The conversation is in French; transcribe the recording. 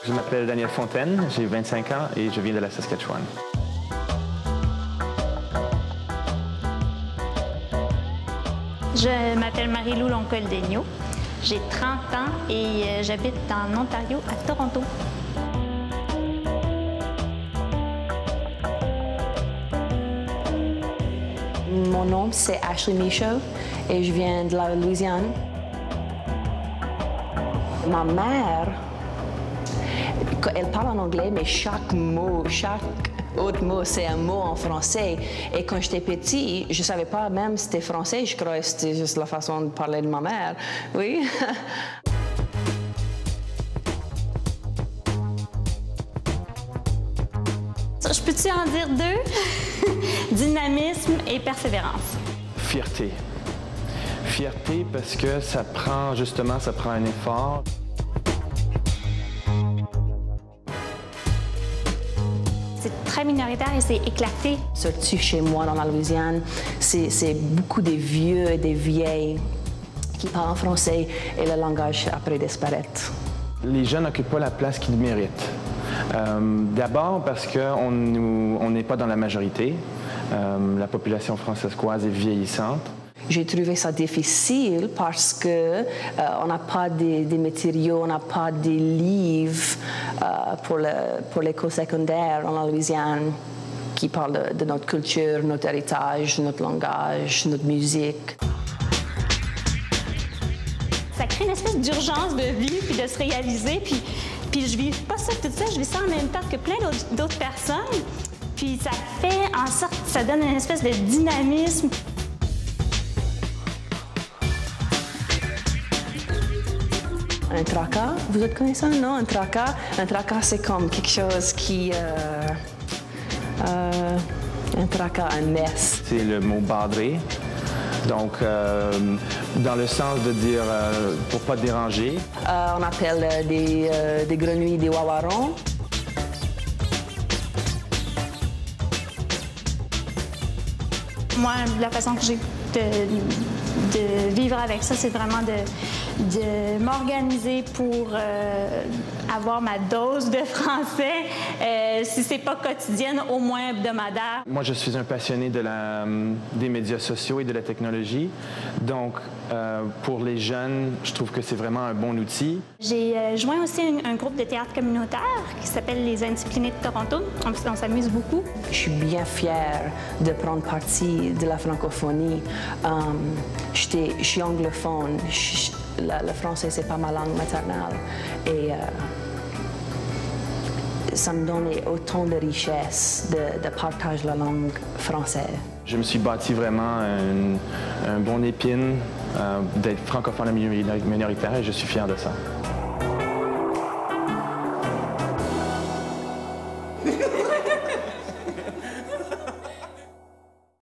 Je m'appelle Daniel Fontaine, j'ai 25 ans et je viens de la Saskatchewan. Je m'appelle Marie-Lou Loncoldenio, j'ai 30 ans et j'habite en Ontario, à Toronto. Mon nom, c'est Ashley Michaud et je viens de la Louisiane. Ma mère, elle parle en anglais, mais chaque mot, chaque autre mot, c'est un mot en français. Et quand j'étais petit, je ne savais pas même si c'était français. Je croyais que c'était juste la façon de parler de ma mère. Oui. Je peux-tu en dire deux? Dynamisme et persévérance. Fierté. Fierté parce que ça prend un effort. C'est très minoritaire et c'est éclaté. Surtout chez moi, dans la Louisiane, c'est beaucoup de vieux et des vieilles qui parlent en français et le langage après disparaît. Les jeunes n'occupent pas la place qu'ils méritent. D'abord parce qu'on n'est pas dans la majorité. La population françaiscoise est vieillissante. J'ai trouvé ça difficile parce que on n'a pas des matériaux, on n'a pas des livres pour l'école secondaire en Louisiane qui parlent de notre culture, notre héritage, notre langage, notre musique. Ça crée une espèce d'urgence de vie puis de se réaliser. Puis je vis pas ça tout seul, je vis ça en même temps que plein d'autres personnes. Puis ça fait en sorte que ça donne une espèce de dynamisme. Un tracas, vous êtes connaissant, non? Un tracas, c'est comme quelque chose qui... un tracas, un mess. C'est le mot badré. Donc, dans le sens de dire pour pas déranger. On appelle des grenouilles des wawarons. Moi, la façon que j'ai de vivre avec ça, c'est vraiment de m'organiser pour avoir ma dose de français. Si c'est pas quotidienne, au moins hebdomadaire. Moi, je suis un passionné des médias sociaux et de la technologie. Donc, pour les jeunes, je trouve que c'est vraiment un bon outil. J'ai joint aussi un groupe de théâtre communautaire qui s'appelle Les Indisciplinés de Toronto. On s'amuse beaucoup. Je suis bien fière de prendre partie de la francophonie. Je suis anglophone. Le français, c'est pas ma langue maternelle. Et ça me donne autant de richesse de partager la langue française. Je me suis bâti vraiment un bon épine d'être francophone minoritaire et je suis fier de ça.